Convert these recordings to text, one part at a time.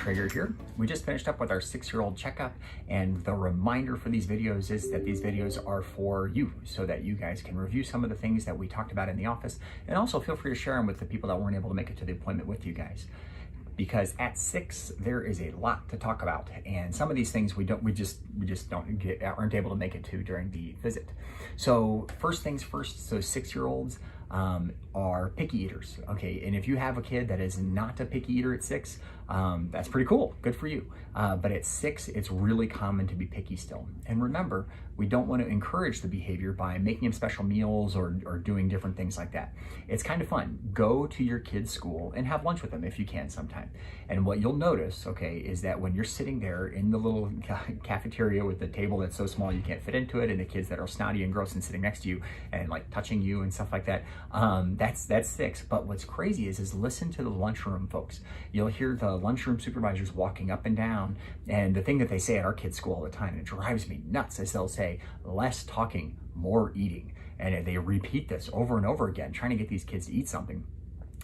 Traeger here. We just finished up with our 6-year-old checkup, and the reminder for these videos is that these videos are for you so that you guys can review some of the things that we talked about in the office, and also feel free to share them with the people that weren't able to make it to the appointment with you guys. Because at 6 there is a lot to talk about, and some of these things we just aren't able to make it to during the visit. So first things first, so 6-year-olds are picky eaters, okay? And if you have a kid that is not a picky eater at 6, that's pretty cool, good for you. But at 6, it's really common to be picky still. And remember, we don't want to encourage the behavior by making them special meals or doing different things like that. It's kind of fun. Go to your kid's school and have lunch with them if you can sometime. And what you'll notice, okay, is that when you're sitting there in the little cafeteria with the table that's so small you can't fit into it, and the kids that are snotty and gross and sitting next to you and like touching you and stuff like that, that's 6. But what's crazy is listen to the lunchroom folks. You'll hear the lunchroom supervisors walking up and down, and the thing that they say at our kids' school all the time, and it drives me nuts, is they'll say, less talking, more eating. And they repeat this over and over again, trying to get these kids to eat something.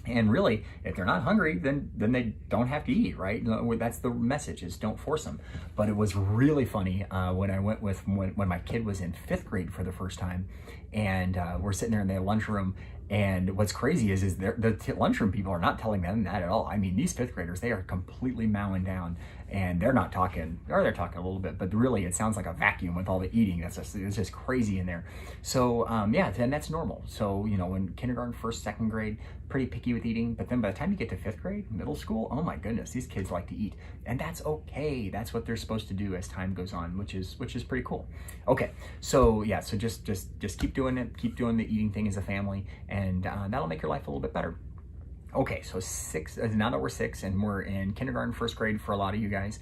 And really, if they're not hungry, then they don't have to eat, right? That's the message, is don't force them. But it was really funny when I went with, when my kid was in 5th grade for the first time, and we're sitting there in the lunchroom, and what's crazy is the lunchroom people are not telling them that at all. I mean, these 5th graders, they are completely mowing down, and they're not talking, or they're talking a little bit, but really it sounds like a vacuum with all the eating. It's just crazy in there. So yeah, and that's normal. So, you know, in kindergarten, 1st, 2nd grade, pretty picky with eating, but then by the time you get to 5th grade, middle school, oh my goodness, these kids like to eat, and that's okay. That's what they're supposed to do as time goes on, which is pretty cool. Okay, so yeah, so just keep doing it, keep doing the eating thing as a family, and that'll make your life a little bit better. Okay, so 6, now that we're 6 and we're in kindergarten, 1st grade for a lot of you guys,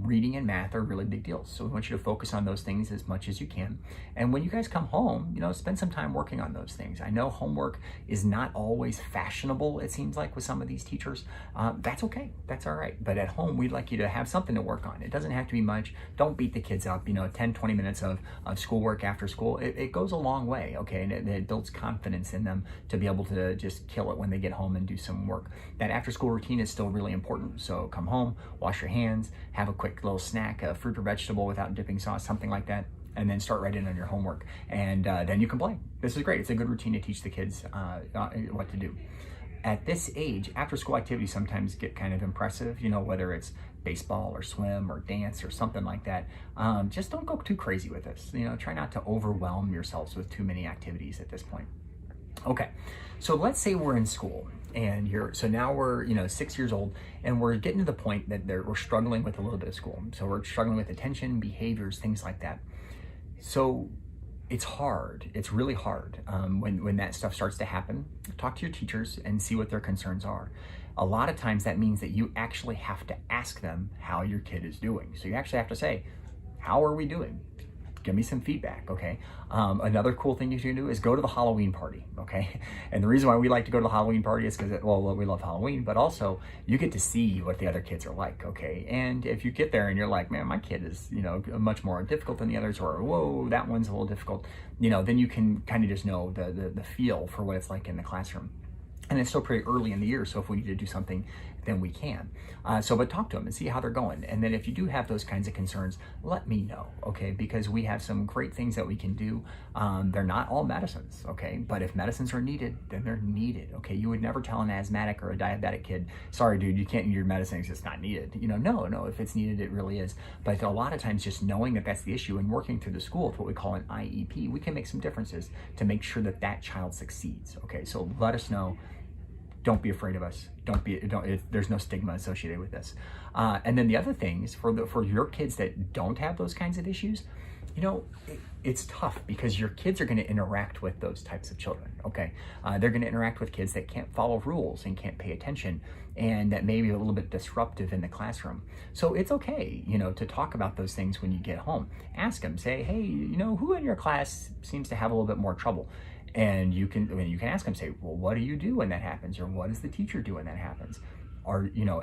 reading and math are really big deals. So we want you to focus on those things as much as you can. And when you guys come home, you know, spend some time working on those things. I know homework is not always fashionable, it seems like, with some of these teachers. That's okay, that's all right. But at home, we'd like you to have something to work on. It doesn't have to be much. Don't beat the kids up, you know, 10, 20 minutes of schoolwork after school. It goes a long way, okay? And it builds confidence in them to be able to just kill it when they get home and do some work. That after school routine is still really important. So come home, wash your hands, have a quick little snack, a fruit or vegetable without dipping sauce, something like that, and then start right in on your homework. And then you can play. This is great. It's a good routine to teach the kids what to do. At this age, after school activities sometimes get kind of impressive, you know, whether it's baseball or swim or dance or something like that. Just don't go too crazy with this. You know, try not to overwhelm yourselves with too many activities at this point. Okay, so let's say we're in school, and so now we're, you know, 6 years old, and we're getting to the point that we're struggling with a little bit of school. So we're struggling with attention, behaviors, things like that. So it's hard. It's really hard when that stuff starts to happen. Talk to your teachers and see what their concerns are. A lot of times that means that you actually have to ask them how your kid is doing. So you actually have to say, how are we doing? Give me some feedback, okay? Another cool thing you can do is go to the Halloween party, okay? And the reason why we like to go to the Halloween party is because, well, we love Halloween, but also you get to see what the other kids are like, okay? And if you get there and you're like, man, my kid is, you know, much more difficult than the others, or whoa, that one's a little difficult, you know, then you can kind of just know the feel for what it's like in the classroom. And it's still pretty early in the year, so if we need to do something, then we can. But talk to them and see how they're going. And then if you do have those kinds of concerns, let me know, okay? Because we have some great things that we can do. They're not all medicines, okay? But if medicines are needed, then they're needed, okay? You would never tell an asthmatic or a diabetic kid, sorry, dude, you can't use your medicine, it's just not needed. You know, no, if it's needed, it really is. But a lot of times just knowing that that's the issue and working through the school with what we call an IEP, we can make some differences to make sure that that child succeeds, okay? So let us know. Don't be afraid of us. There's no stigma associated with this. And then the other thing is for your kids that don't have those kinds of issues, you know, it's tough because your kids are going to interact with those types of children, okay? They're going to interact with kids that can't follow rules and can't pay attention, and that may be a little bit disruptive in the classroom. So it's okay, you know, to talk about those things when you get home. Ask them, say, hey, you know, who in your class seems to have a little bit more trouble? And you can ask them, say, well, what do you do when that happens? Or what does the teacher do when that happens? Or, you know,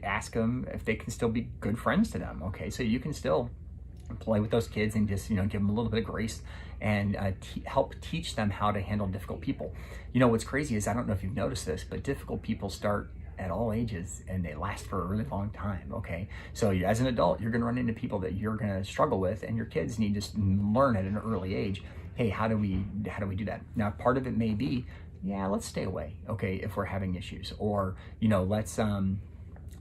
ask them if they can still be good friends to them, okay? So you can still play with those kids and just, you know, give them a little bit of grace and help teach them how to handle difficult people. You know, what's crazy is, I don't know if you've noticed this, but difficult people start at all ages, and they last for a really long time, okay? So as an adult, you're gonna run into people that you're gonna struggle with, and your kids need to learn at an early age, hey, how do we do that? Now, part of it may be, yeah, let's stay away, okay, if we're having issues, or, you know, let's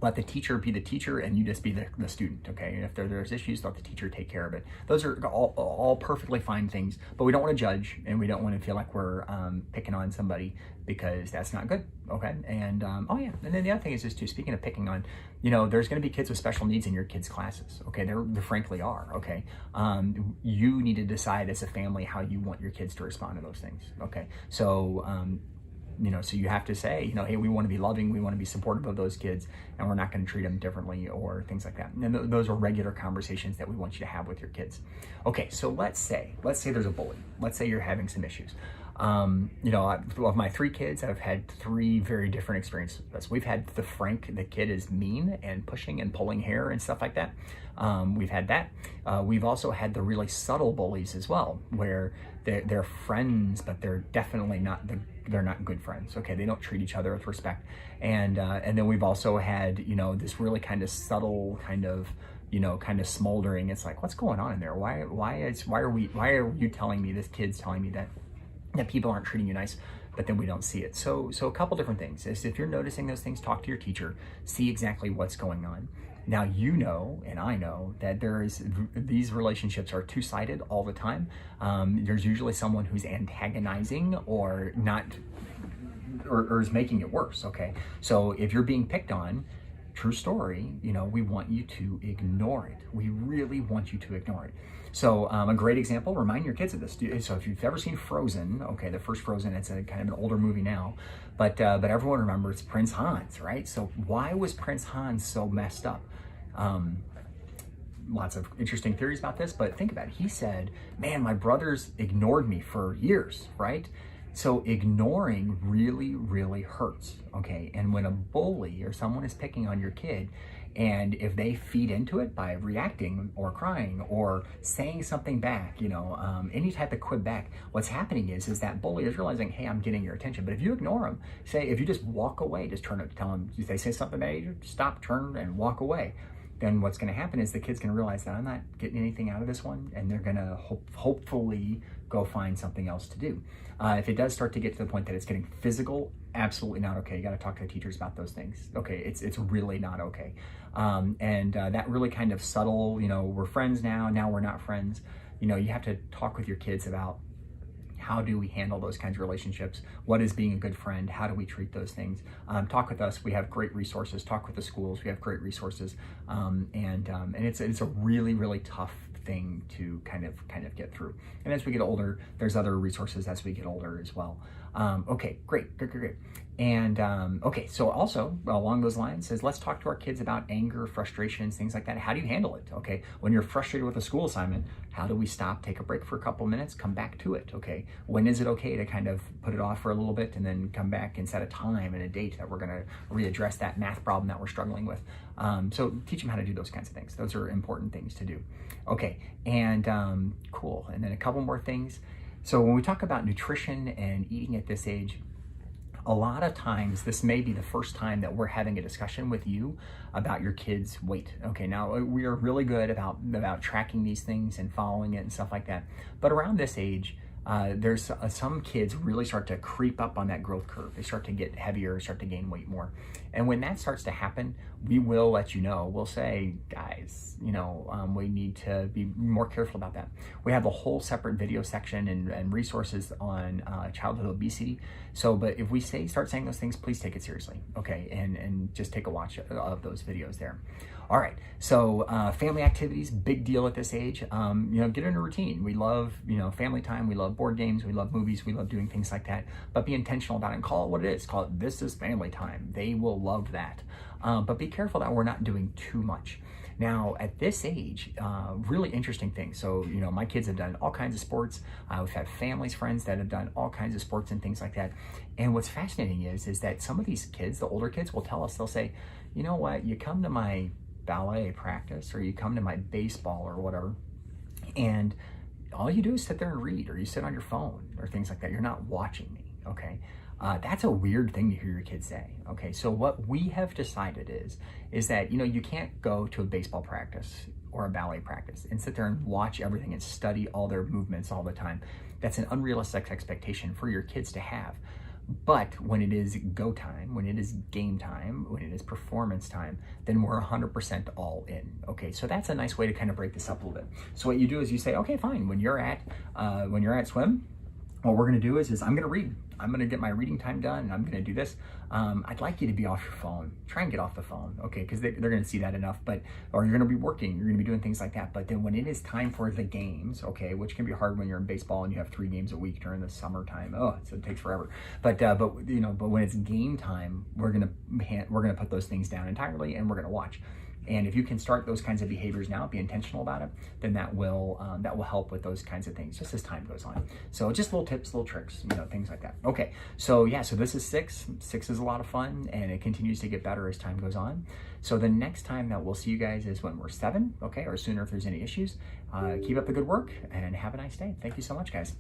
let the teacher be the teacher and you just be the student, okay? And if there's issues, let the teacher take care of it. Those are all perfectly fine things, but we don't want to judge, and we don't want to feel like we're picking on somebody, because that's not good, okay? And oh yeah, and then the other thing is too, speaking of picking on, you know, there's going to be kids with special needs in your kids' classes, okay? There frankly are, okay? You need to decide as a family how you want your kids to respond to those things, okay? So you know, so you have to say, you know, hey, we want to be loving, we want to be supportive of those kids, and we're not going to treat them differently or things like that. And those are regular conversations that we want you to have with your kids. Okay, so let's say there's a bully. Let's say you're having some issues. You know, of my 3 kids, I've had 3 very different experiences. We've had the Frank, the kid is mean and pushing and pulling hair and stuff like that. We've had that. We've also had the really subtle bullies as well, where they're friends, but they're definitely not they're not good friends. Okay, they don't treat each other with respect. And then we've also had, you know, this really kind of subtle kind of, you know, kind of smoldering. It's like, what's going on in there? Why are you telling me, this kid's telling me that people aren't treating you nice, but then we don't see it. So a couple different things is, if you're noticing those things, talk to your teacher, see exactly what's going on. Now, you know, and I know that these relationships are two-sided all the time. There's usually someone who's antagonizing or not, or is making it worse, okay? So if you're being picked on, true story, you know, we want you to ignore it. We really want you to ignore it. So a great example, remind your kids of this. So if you've ever seen Frozen, okay, the first Frozen, it's a kind of an older movie now, but everyone remembers Prince Hans, right? So why was Prince Hans so messed up? Lots of interesting theories about this, but think about it. He said, man, my brothers ignored me for years, right? So ignoring really, really hurts, okay? And when a bully or someone is picking on your kid, and if they feed into it by reacting or crying or saying something back, you know, any type of quib back, what's happening is that bully is realizing, hey, I'm getting your attention. But if you ignore them, say, if you just walk away, just turn it, tell them, if they say something bad, stop, turn, and walk away, then what's going to happen is the kid's going to realize that I'm not getting anything out of this one, and they're going to hopefully go find something else to do. If it does start to get to the point that it's getting physical, absolutely not okay. You got to talk to the teachers about those things. Okay, it's really not okay. That really kind of subtle, you know, we're friends now we're not friends. You know, you have to talk with your kids about, how do we handle those kinds of relationships? What is being a good friend? How do we treat those things? Talk with us. We have great resources. Talk with the schools. We have great resources. And it's a really, really tough thing to kind of get through. And as we get older, there's other resources as we get older as well. Okay, great. And okay, so also along those lines is, let's talk to our kids about anger, frustrations, things like that. How do you handle it? Okay, when you're frustrated with a school assignment, how do we stop, take a break for a couple minutes, come back to it? Okay, when is it okay to kind of put it off for a little bit and then come back and set a time and a date that we're going to readdress that math problem that we're struggling with? So teach them how to do those kinds of things. Those are important things to do. Okay, and cool. And then a couple more things. So when we talk about nutrition and eating at this age, a lot of times this may be the first time that we're having a discussion with you about your kids' weight. Okay, now we are really good about tracking these things and following it and stuff like that. But around this age, there's some kids really start to creep up on that growth curve. They start to get heavier, start to gain weight more. And when that starts to happen, we will let you know. We'll say, guys, you know, we need to be more careful about that. We have a whole separate video section and resources on childhood obesity. So, but if we start saying those things, please take it seriously, okay? And just take a watch of those videos there. All right, so family activities, big deal at this age. You know, get in a routine. We love, you know, family time. We love board games. We love movies. We love doing things like that. But be intentional about it and call it what it is. Call it, this is family time. They will love that. But be careful that we're not doing too much. Now, at this age, really interesting things. So, you know, my kids have done all kinds of sports. We've had families, friends that have done all kinds of sports and things like that. And what's fascinating is that some of these kids, the older kids, will tell us, they'll say, you know what, you come to my ballet practice or you come to my baseball or whatever, and all you do is sit there and read, or you sit on your phone or things like that. You're not watching me, okay? That's a weird thing to hear your kids say. Okay, so what we have decided is that, you know, you can't go to a baseball practice or a ballet practice and sit there and watch everything and study all their movements all the time. That's an unrealistic expectation for your kids to have. But when it is go time, when it is game time, when it is performance time, then we're 100% all in. Okay, so that's a nice way to kind of break this up a little bit. So what you do is you say, okay, fine. When you're at swim, what we're going to do is I'm going to read. I'm going to get my reading time done, and I'm going to do this. I'd like you to be off your phone. Try and get off the phone, okay? Because they're going to see that enough. Or you're going to be working. You're going to be doing things like that. But then when it is time for the games, okay, which can be hard when you're in baseball and you have 3 games a week during the summertime. Oh, so it takes forever. But when it's game time, we're going to put those things down entirely, and we're going to watch. And if you can start those kinds of behaviors now, be intentional about it, then that will help with those kinds of things just as time goes on. So just little tips, little tricks, you know, things like that. Okay, so yeah, so this is 6. 6 is a lot of fun, and it continues to get better as time goes on. So the next time that we'll see you guys is when we're 7, okay, or sooner if there's any issues. Keep up the good work, and have a nice day. Thank you so much, guys.